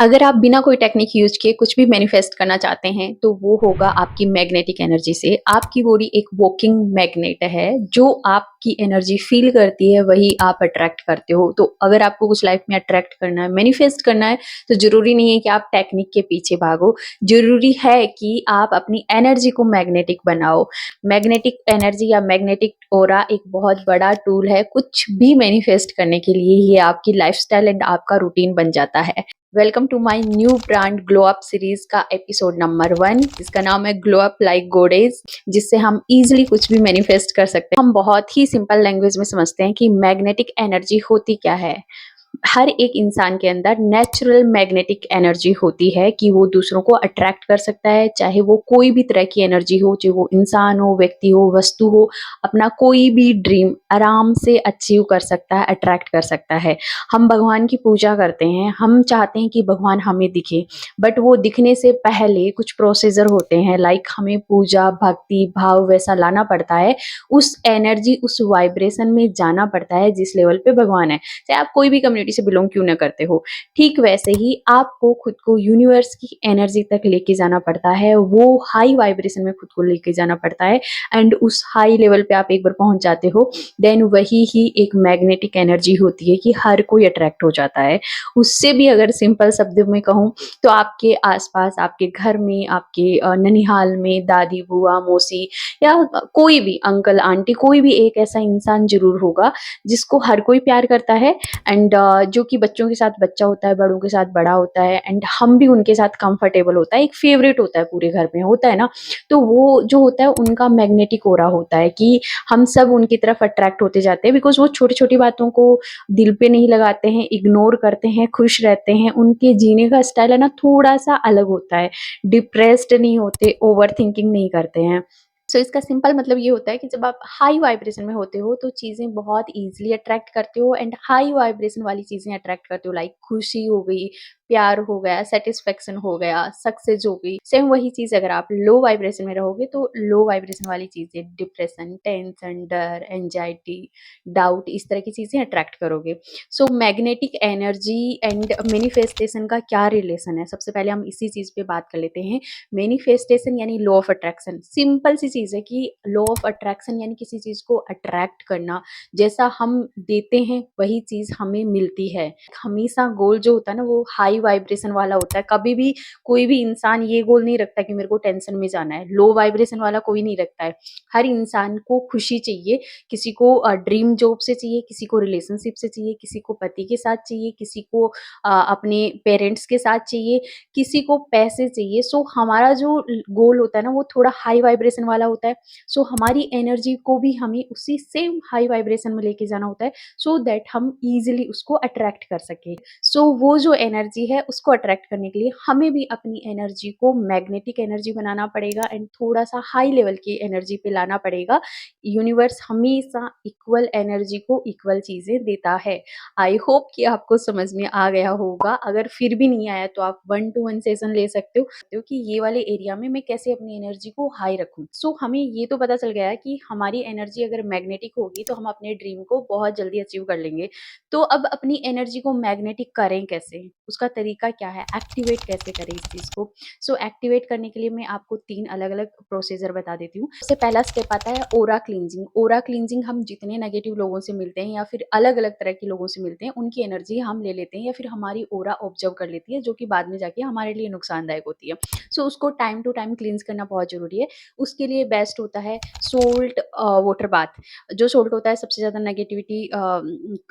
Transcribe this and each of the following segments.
अगर आप बिना कोई टेक्निक यूज़ किए कुछ भी मैनिफेस्ट करना चाहते हैं, तो वो होगा आपकी मैग्नेटिक एनर्जी से। आपकी बॉडी एक वॉकिंग मैग्नेट है, जो आपकी एनर्जी फ़ील करती है, वही आप अट्रैक्ट करते हो। तो अगर आपको कुछ लाइफ़ में अट्रैक्ट करना है, मैनिफेस्ट करना है, तो ज़रूरी नहीं है कि आप टेक्निक के पीछे भागो। ज़रूरी है कि आप अपनी एनर्जी को मैग्नेटिक बनाओ। मैग्नेटिक एनर्जी या मैग्नेटिक ऑरा एक बहुत बड़ा टूल है, कुछ भी मैनिफेस्ट करने के लिए ये आपकी लाइफ़स्टाइल एंड आपका रूटीन बन जाता है। Welcome to my new brand glow up series का एपिसोड नंबर 1, जिसका नाम है ग्लो अप लाइक गोडेज, जिससे हम इजीली कुछ भी मैनिफेस्ट कर सकते हैं। हम बहुत ही सिंपल लैंग्वेज में समझते हैं कि मैग्नेटिक एनर्जी होती क्या है। हर एक इंसान के अंदर नेचुरल मैग्नेटिक एनर्जी होती है कि वो दूसरों को अट्रैक्ट कर सकता है, चाहे वो कोई भी तरह की एनर्जी हो, चाहे वो इंसान हो, व्यक्ति हो, वस्तु हो। अपना कोई भी ड्रीम आराम से अचीव कर सकता है, अट्रैक्ट कर सकता है। हम भगवान की पूजा करते हैं, हम चाहते हैं कि भगवान हमें दिखे, बट वो दिखने से पहले कुछ प्रोसीजर होते हैं। लाइक हमें पूजा, भक्ति भाव वैसा लाना पड़ता है, उस एनर्जी, उस वाइब्रेशन में जाना पड़ता है जिस लेवल पे भगवान है। चाहे आप कोई भी कम्युनिटी से बिलोंग क्यों ना करते हो, ठीक वैसे ही आपको खुद को यूनिवर्स की एनर्जी तक लेके जाना पड़ता है। वो हाई वाइब्रेशन में खुद को लेके जाना पड़ता है, एंड उस हाई लेवल पे आप एक बार पहुंच जाते हो, देन वही ही एक मैग्नेटिक एनर्जी होती है कि हर कोई अट्रैक्ट हो जाता है। उससे भी अगर सिंपल शब्द में कहूँ, तो आपके आसपास, आपके घर में, आपके ननिहाल में दादी, बुआ, मौसी या कोई भी अंकल, आंटी, कोई भी एक ऐसा इंसान जरूर होगा जिसको हर कोई प्यार करता है, एंड जो कि बच्चों के साथ बच्चा होता है, बड़ों के साथ बड़ा होता है, एंड हम भी उनके साथ कंफर्टेबल होता है। एक फेवरेट होता है, पूरे घर में होता है ना। तो वो जो होता है उनका मैग्नेटिक ऑरा होता है कि हम सब उनकी तरफ अट्रैक्ट होते जाते हैं, बिकॉज वो छोटी छोटी बातों को दिल पे नहीं लगाते हैं, इग्नोर करते हैं, खुश रहते हैं। उनके जीने का स्टाइल है ना, थोड़ा सा अलग होता है। डिप्रेस्ड नहीं होते, ओवर थिंकिंग नहीं करते हैं। सो इसका सिंपल मतलब ये होता है कि जब आप हाई वाइब्रेशन में होते हो, तो चीज़ें बहुत ईज़िली अट्रैक्ट करते हो, एंड हाई वाइब्रेशन वाली चीज़ें अट्रैक्ट करते हो। लाइक खुशी हो गई, प्यार हो गया, सैटिस्फैक्शन हो गया, सक्सेस हो गई। सेम वही चीज़ अगर आप लो वाइब्रेशन में रहोगे, तो लो वाइब्रेशन वाली चीज़ें, डिप्रेशन, टेंशन, डर, एंग्जायटी, डाउट, इस तरह की चीज़ें अट्रैक्ट करोगे। So magnetic energy and manifestation का क्या रिलेशन है? सबसे पहले हम इसी चीज़ पे बात कर लेते हैं। मैनिफेस्टेशन यानी लॉ ऑफ अट्रैक्शन। सिंपल सी चीज़ है कि लॉ ऑफ अट्रैक्शन यानी किसी चीज़ को अट्रैक्ट करना। जैसा हम देते हैं वही चीज़ हमें मिलती है। हमेशा गोल जो होता है ना, वो हाई वाइब्रेशन वाला होता है। कभी भी कोई भी इंसान ये गोल नहीं रखता कि मेरे को टेंशन में जाना है। लो वाइब्रेशन वाला कोई नहीं रखता है। हर इंसान को खुशी चाहिए, किसी को ड्रीम जॉब से चाहिए, किसी को रिलेशनशिप से चाहिए, किसी को पति के साथ चाहिए, किसी को अपने पेरेंट्स के साथ चाहिए, किसी को पैसे चाहिए। सो हमारा जो गोल होता है ना, वो थोड़ा हाई वाइब्रेशन वाला होता है। सो हमारी एनर्जी को भी हमें उसी सेम हाई वाइब्रेशन में लेके जाना होता है, सो दैट हम इजीली उसको अट्रैक्ट कर सके। सो वो जो एनर्जी है, उसको अट्रैक्ट करने के लिए हमें भी अपनी एनर्जी को मैग्नेटिक एनर्जी बनाना पड़ेगा, एंड थोड़ा सा हाई लेवल की एनर्जी पे लाना पड़ेगा। यूनिवर्स हमेशा इक्वल एनर्जी को इक्वल चीजें देता है। आई होप कि आपको समझ में आ गया होगा। अगर फिर भी नहीं आया, तो आप 1-to-1 सेशन ले सकते हो कि ये वाले एरिया में मैं कैसे अपनी एनर्जी को हाई रखूं। सो हमें ये तो पता चल गया है कि हमारी एनर्जी अगर मैग्नेटिक होगी, तो हम अपने ड्रीम को बहुत जल्दी अचीव कर लेंगे। तो अब अपनी एनर्जी को मैग्नेटिक करें कैसे? उसका तरीका क्या है? एक्टिवेट कैसे करें इस चीज़ को? सो एक्टिवेट करने के लिए मैं आपको 3 अलग-अलग प्रोसीजर बता देती हूँ। सबसे पहला स्टेप आता है ऑरा क्लींजिंग। ऑरा क्लींजिंग हम जितने नेगेटिव लोगों से मिलते हैं, या फिर अलग-अलग तरह के लोगों से मिलते हैं, उनकी एनर्जी हम ले लेते हैं, या फिर हमारी ऑरा ऑब्जर्व कर लेती है, जो कि बाद में जाके हमारे लिए नुकसानदायक होती है। सो उसको टाइम टू टाइम क्लींस करना बहुत ज़रूरी है। उसके लिए बेस्ट होता है सोल्ट वाटर बाथ। जो सोल्ट होता है, सबसे ज़्यादा नेगेटिविटी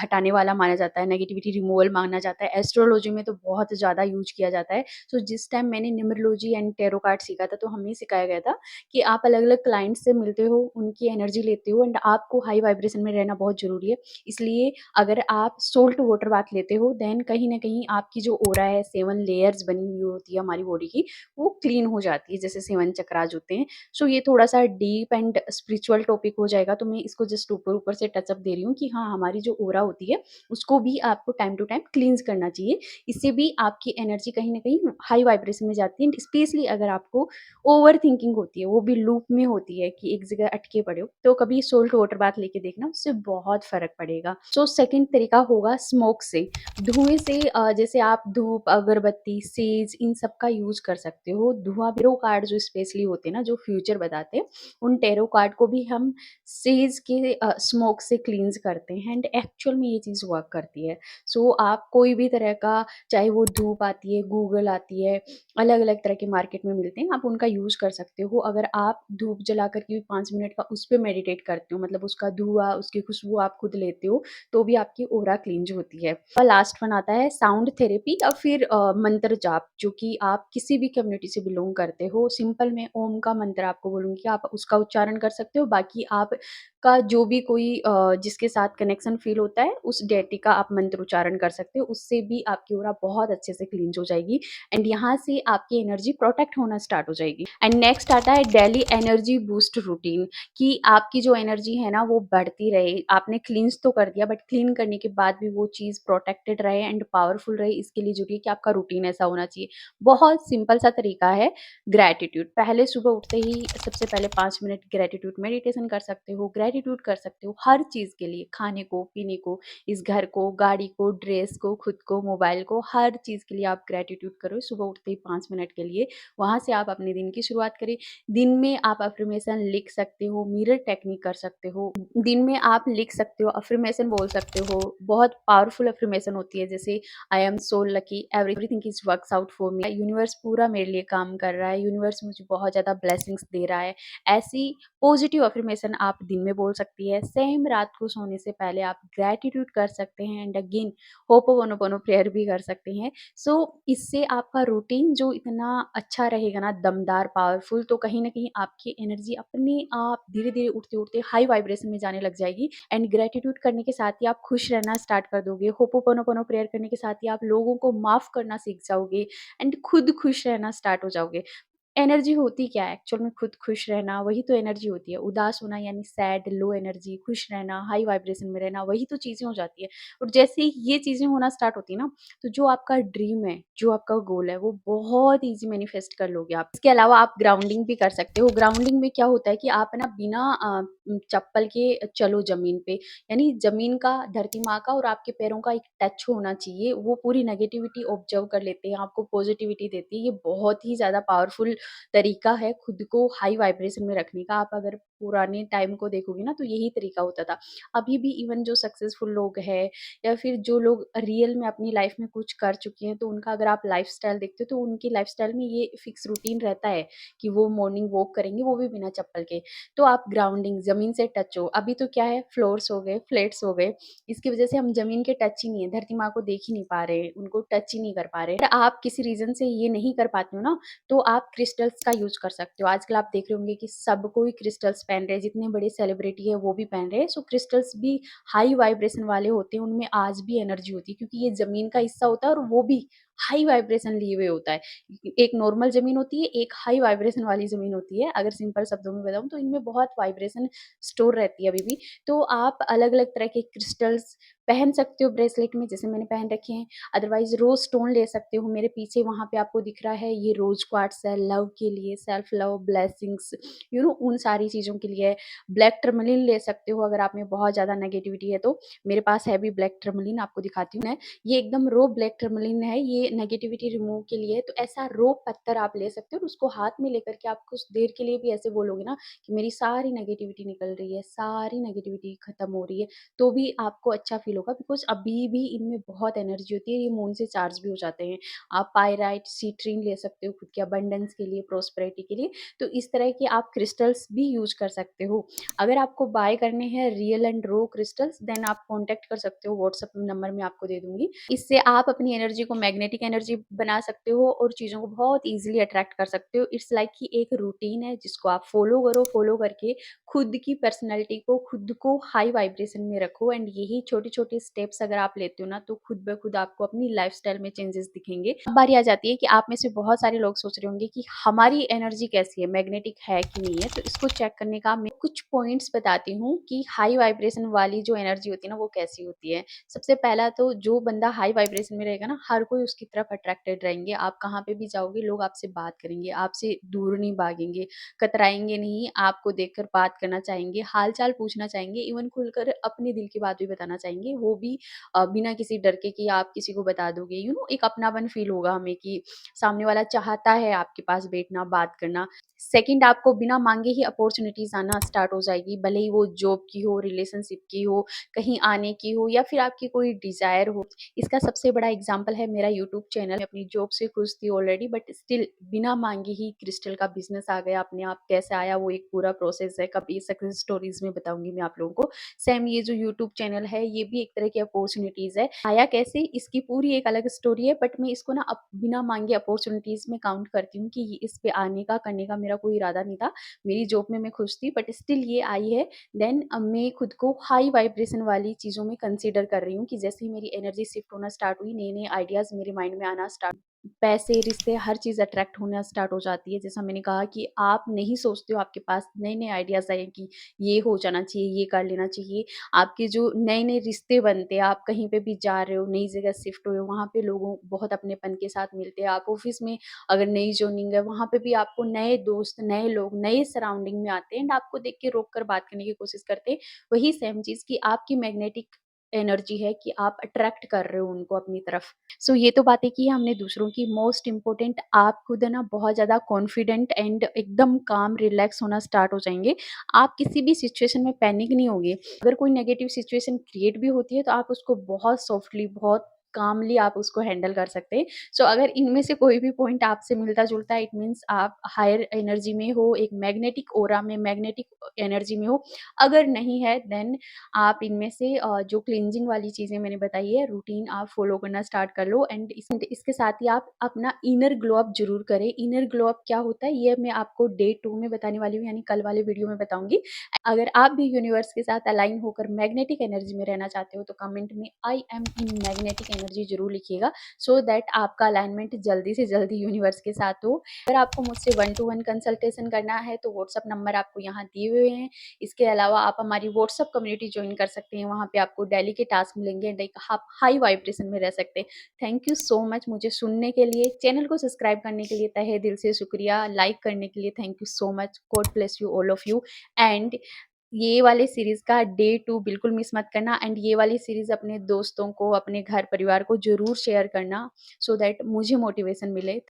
हटाने वाला माना जाता है, नेगेटिविटी रिमूवल माना जाता है। एस्ट्रोलॉजी में तो बहुत ज़्यादा यूज़ किया जाता है। सो जिस टाइम मैंने न्यूमरोलॉजी एंड टैरो कार्ड सीखा था, तो हमें सिखाया गया था कि आप अलग-अलग क्लाइंट से मिलते हो, उनकी एनर्जी लेते हो, एंड आपको हाई वाइब्रेशन में रहना बहुत ज़रूरी है। इसलिए अगर आप सोल्ट वाटर बाथ लेते हो, देन कहीं न कहीं आपकी जो ऑरा है, 7 लेयर्स बनी हुई होती है हमारी बॉडी की, वो क्लीन हो जाती है, जैसे 7 चक्रास होते हैं। सो ये थोड़ा-सा डीप एंड स्पिरिचुअल टॉपिक हो जाएगा, तो मैं इसको जस्ट ऊपर-ऊपर से टच अप दे रही हूँ कि हाँ, हमारी जो ऑरा होती है, उसको भी आपको टाइम टू टाइम क्लींस करना चाहिए। इससे भी आपकी एनर्जी कहीं न कहीं हाई वाइब्रेशन में जाती है। स्पेशली अगर आपको ओवरथिंकिंग होती है, वो भी लूप में होती है कि एक जगह अटके पड़े हो, तो कभी सोल्ट वाटर बाथ लेके देखना, उससे बहुत फ़र्क पड़ेगा। सो सेकंड तरीका होगा स्मोक से, धुएँ से जैसे आप धूप, अगरबत्ती, सेज इन सब का यूज़ कर सकते हो। धुआँ टैरो कार्ड जो स्पेशली होते हैं ना, जो फ्यूचर बताते हैं, उन टैरो कार्ड को भी हम सेज के स्मोक से क्लींज़ करते हैं एंड एक्चुअल में ये चीज़ वर्क करती है। सो आप कोई भी तरह का, चाहे वो धूप आती है, गूगल आती है, अलग-अलग तरह के मार्केट में मिलते हैं, आप उनका यूज़ कर सकते हो। अगर आप धूप जला कर के भी 5 मिनट का उस पे मेडिटेट करते हो, मतलब उसका धुआँ, उसकी खुशबू आप खुद लेते हो, तो भी आपकी ऑरा क्लींज होती है। और लास्ट वन आता है साउंड थेरेपी या फिर मंत्र जाप, जो कि आप किसी भी कम्युनिटी से बिलॉन्ग करते हो। सिंपल मैं ओम का मंत्र आपको बोलूँगी कि आप उसका उच्चारण कर सकते हो। बाकी आपका जो भी कोई जिसके साथ कनेक्शन फ़ील होता है, उस डेटी का आप मंत्र उच्चारण कर सकते हो। उससे भी आपकी ऑरा बहुत अच्छे से क्लींज हो जाएगी एंड यहाँ से आपकी एनर्जी प्रोटेक्ट होना स्टार्ट हो जाएगी। एंड नेक्स्ट आता है डेली एनर्जी बूस्ट रूटीन, कि आपकी जो एनर्जी है ना वो बढ़ती रहे। आपने क्लींस तो कर दिया, बट क्लीन करने के बाद भी वो चीज़ प्रोटेक्टेड रहे एंड पावरफुल रहे, इसके लिए ज़रूरी है कि आपका रूटीन ऐसा होना चाहिए। बहुत सिंपल सा तरीका है ग्रैटिट्यूड। पहले सुबह उठते ही सबसे पहले 5 मिनट ग्रैटिट्यूड मेडिटेशन कर सकते हो, ग्रैटिट्यूड कर सकते हो हर चीज़ के लिए, खाने को, पीने को, इस घर को, गाड़ी को, ड्रेस को, खुद को, मोबाइल को, हर चीज़ के लिए आप ग्रैटिट्यूड करो सुबह उठते ही 5 मिनट के लिए। वहाँ से आप अपने दिन की शुरुआत करें। दिन में आप अफ़र्मेशन लिख सकते हो, मिरर टेक्निक कर सकते हो। दिन में आप लिख सकते हो, अफ़र्मेशन बोल सकते हो। बहुत पावरफुल अफ़र्मेशन होती है, जैसे I am so lucky, everything is works out for me, universe पूरा मेरे लिए काम कर रहा है, यूनिवर्स मुझे बहुत ज़्यादा ब्लेसिंग्स दे रहा है। ऐसी पॉजिटिव अफ़र्मेशन आप दिन में बोल सकती है। सेम रात को सोने से पहले आप ग्रैटिट्यूड कर सकते हैं एंड अगेन होपोपोनोपोनो प्रेयर भी कर सकते हैं। सो इससे आपका रूटीन जो इतना अच्छा रहेगा ना, दमदार, पावरफुल, तो कहीं न कहीं आपकी एनर्जी अपने आप धीरे-धीरे उठते-उठते हाई वाइब्रेशन में जाने लग जाएगी एंड ग्रैटिट्यूड करने के साथ ही आप खुश रहना स्टार्ट कर दोगे। होपोपोनोपोनो प्रेयर करने के साथ ही आप लोगों को माफ़ करना सीख जाओगे एंड खुद खुश रहना स्टार्ट हो जाओगे। एनर्जी होती क्या है? एक्चुअल में खुद खुश रहना, वही तो एनर्जी होती है। उदास होना यानी सैड, लो एनर्जी, खुश रहना, हाई वाइब्रेशन में रहना, वही तो चीज़ें हो जाती है। और जैसे ही ये चीज़ें होना स्टार्ट होती है ना, तो जो आपका ड्रीम है, जो आपका गोल है, वो बहुत ईज़ी मैनिफेस्ट कर लोगे आप। इसके अलावा आप ग्राउंडिंग भी कर सकते हो। ग्राउंडिंग में क्या होता है कि आप ना बिना चप्पल के चलो ज़मीन पे, यानी ज़मीन का, धरती माँ का और आपके पैरों का एक टच होना चाहिए। वो पूरी नेगेटिविटी ऑब्ज़र्व कर लेते हैं, आपको पॉज़िटिविटी देती है। ये बहुत ही ज़्यादा पावरफुल तरीका है खुद को हाई वाइब्रेशन में रखने का। आप अगर पुराने टाइम को देखोगे ना, तो यही तरीका होता था। अभी भी इवन जो सक्सेसफुल लोग हैं या फिर जो लोग रियल में अपनी लाइफ में कुछ कर चुके हैं, तो उनका अगर आप लाइफ़स्टाइल देखते हो, तो उनकी लाइफ़स्टाइल में ये फिक्स रूटीन रहता है कि वो मॉर्निंग वॉक करेंगे, वो भी बिना चप्पल के। तो आप ग्राउंडिंग, ज़मीन से टच हो। अभी तो क्या है, फ्लोर्स हो गए, फ्लैट्स हो गए, इसकी वजह से हम ज़मीन के टच ही नहीं है, धरती माँ को देख ही नहीं पा रहे, उनको टच ही नहीं कर पा रहे। अगर आप किसी रीज़न से ये नहीं कर पाते हो ना, तो आप क्रिस्टल्स का यूज़ कर सकते हो। आजकल आप देख रहे होंगे कि सब कोई क्रिस्टल्स पहन रहे हैं, जितने बड़े सेलिब्रिटी है वो भी पहन रहे हैं। सो क्रिस्टल्स भी हाई वाइब्रेशन वाले होते हैं, उनमें आज भी एनर्जी होती है, क्योंकि ये ज़मीन का हिस्सा होता है और वो भी हाई वाइब्रेशन लिए हुए होता है। एक नॉर्मल ज़मीन होती है, एक हाई वाइब्रेशन वाली ज़मीन होती है। अगर सिंपल शब्दों में बताऊँ तो इनमें बहुत वाइब्रेशन स्टोर रहती है अभी भी। तो आप अलग-अलग तरह के क्रिस्टल्स पहन सकते हो ब्रेसलेट में, जैसे मैंने पहन रखे हैं। अदरवाइज़ रोज़ स्टोन ले सकते हो। मेरे पीछे वहाँ पे आपको दिख रहा है, ये रोज़ क्वार्ट्ज है, लव के लिए, सेल्फ लव, ब्लेसिंग्स, उन सारी चीज़ों के लिए है। ब्लैक टर्मलिन ले सकते हो अगर आप में बहुत ज़्यादा नेगेटिविटी है तो। मेरे पास है भी ब्लैक टर्मलिन, आपको दिखाती हूँ मैं। ये एकदम रो ब्लैक टर्मलिन है, ये नेगेटिविटी रिमूव के लिए है। तो ऐसा रो पत्थर आप ले सकते हो और उसको हाथ में लेकर के आप कुछ देर के लिए भी ऐसे बोलोगे ना कि मेरी सारी नेगेटिविटी निकल रही है, सारी नेगेटिविटी खत्म हो रही है, तो भी आपको अच्छा फ़ील होगा, बिकॉज़ अभी भी इनमें बहुत एनर्जी होती है, ये मून से चार्ज भी हो जाते हैं। आप पाइराइट, सिट्रीन ले सकते हो खुद के अबंडेंस के लिए, प्रॉस्पेरिटी के लिए। तो इस तरह के आप क्रिस्टल्स भी यूज़ कर सकते हो। अगर आपको बाय करने हैं real and raw crystals, then आप कॉन्टैक्ट कर सकते हो, व्हाट्सएप नंबर मैं आपको दे दूँगी। इससे आप अपनी एनर्जी को मैग्नेटिक एनर्जी बना सकते हो और चीज़ों को बहुत ईज़िली अट्रैक्ट कर सकते हो। इट्स लाइक कि एक रूटीन है जिसको आप फ़ॉलो करो, फ़ॉलो करके खुद की पर्सनैलिटी को, खुद को हाई वाइब्रेशन में रखो एंड यही छोटे-छोटे स्टेप्स अगर आप लेते हो ना, तो खुद ब खुद आपको अपनी लाइफ़स्टाइल में चेंजेस दिखेंगे। अब बारी आ जाती है कि आप में से बहुत सारे लोग सोच रहे होंगे कि हमारी एनर्जी कैसी है, मैग्नेटिक है कि नहीं है? तो इसको चेक करने का मैं कुछ पॉइंट्स बताती हूँ कि हाई वाइब्रेशन वाली जो एनर्जी होती है ना, वो कैसी होती है। सबसे पहला तो जो बंदा हाई वाइब्रेशन में रहेगा ना, हर कोई उसकी की तरफ अट्रैक्टेड रहेंगे। आप कहाँ पे भी जाओगे लोग आपसे बात करेंगे, आपसे दूर नहीं भागेंगे, कतराएँगे नहीं, आपको देखकर बात करना चाहेंगे, हाल-चाल पूछना चाहेंगे, इवन खुलकर अपने दिल की बात भी बताना चाहेंगे, वो भी बिना किसी डर के कि आप किसी को बता दोगे। एक अपनापन फ़ील होगा हमें कि सामने वाला चाहता है आपके पास बैठना, बात करना। सेकंड, आपको बिना माँगे ही अपॉर्च्युनिटीज़ आना स्टार्ट हो जाएगी, भले ही वो जॉब की हो, रिलेशनशिप की हो, कहीं आने की हो या फिर आपकी कोई डिज़ायर हो। इसका सबसे बड़ा एग्ज़ाम्पल है मेरा यूट्यूब चैनल। मैं अपनी जॉब से खुश थी ऑलरेडी, बट स्टिल बिना माँगे ही क्रिस्टल का बिज़नेस आ गया अपने आप। कैसे आया वो एक पूरा प्रोसेस है, कभी सक्सेस स्टोरीज़ में बताऊँगी मैं आप लोगों को। सेम ये जो यूट्यूब चैनल है, ये भी एक तरह की अपॉर्च्युनिटीज़ है। आया कैसे, इसकी पूरी एक अलग स्टोरी है, बट मैं इसको ना बिना माँगे अपॉर्च्युनिटीज़ में काउंट करती हूँ कि इस पे आने का, करने का मेरा कोई इरादा नहीं था। मेरी जॉब में मैं खुश थी, बट स्टिल ये आई है। देन मैं खुद को हाई वाइब्रेशन वाली चीज़ों में कंसीडर कर रही हूँ कि जैसे ही मेरी एनर्जी शिफ्ट होना स्टार्ट हुई, नए-नए आइडियाज़ मेरे माइंड में आना स्टार्ट, पैसे, रिश्ते, हर चीज़ अट्रैक्ट होना स्टार्ट हो जाती है। जैसा मैंने कहा कि आप नहीं सोचते हो आपके पास नए-नए आइडियाज़ आए कि ये हो जाना चाहिए, ये कर लेना चाहिए। आपके जो नए-नए रिश्ते बनते हैं, आप कहीं पे भी जा रहे हो, नई जगह शिफ्ट हुए हो, वहाँ पे लोगों बहुत अपनेपन के साथ मिलते हैं। आप ऑफ़िस में अगर नई जॉइनिंग है, वहाँ पे भी आपको नए दोस्त, नए लोग, नए सराउंडिंग में आते हैं एंड आपको देख के रोक कर बात करने की कोशिश करते हैं। वही सेम चीज़ कि आपकी मैग्नेटिक एनर्जी है कि आप अट्रैक्ट कर रहे हो उनको अपनी तरफ। सो ये तो बातें की हमने दूसरों की। मोस्ट इम्पोर्टेंट, आप खुद है ना बहुत ज़्यादा कॉन्फिडेंट एंड एकदम काम रिलैक्स होना स्टार्ट हो जाएँगे। आप किसी भी सिचुएशन में पैनिक नहीं होगे। अगर कोई नेगेटिव सिचुएशन क्रिएट भी होती है तो आप उसको बहुत सॉफ्टली, बहुत कामली आप उसको हैंडल कर सकते हैं। सो अगर इनमें से कोई भी पॉइंट आपसे मिलता-जुलता है, इट मीन्स आप हायर एनर्जी में हो, एक मैग्नेटिक ऑरा में, मैग्नेटिक एनर्जी में हो। अगर नहीं है देन आप इनमें से जो क्लींजिंग वाली चीज़ें मैंने बताई है, रूटीन आप फ़ॉलो करना स्टार्ट कर लो एंड इसके साथ ही आप अपना इनर ग्लो अप ज़रूर करें। इनर ग्लो अप क्या होता है, ये मैं आपको डे 2 में बताने वाली हूँ, यानी कल वाले वीडियो में बताऊँगी। अगर आप भी यूनिवर्स के साथ अलाइन होकर मैग्नेटिक एनर्जी में रहना चाहते हो, तो कमेंट में I am in magnetic energy ज़रूर लिखिएगा, सो दैट आपका अलाइनमेंट जल्दी से जल्दी यूनिवर्स के साथ हो। अगर आपको मुझसे 1 टू 1 कंसल्टेशन करना है, तो व्हाट्सएप नंबर आपको यहाँ दिए हुए हैं। इसके अलावा आप हमारी व्हाट्सएप कम्युनिटी जॉइन कर सकते हैं, वहाँ पे आपको डेली के टास्क मिलेंगे एंड एक आप हाई वाइब्रेशन में रह सकते हैं। थैंक यू सो मच मुझे सुनने के लिए, चैनल को सब्सक्राइब करने के लिए तहे दिल से शुक्रिया, लाइक करने के लिए thank you so much. God bless you all of you and ये वाले सीरीज़ का डे 2 बिल्कुल मिस मत करना एंड ये वाली सीरीज़ अपने दोस्तों को, अपने घर परिवार को ज़रूर शेयर करना, सो दैट मुझे मोटिवेशन मिले।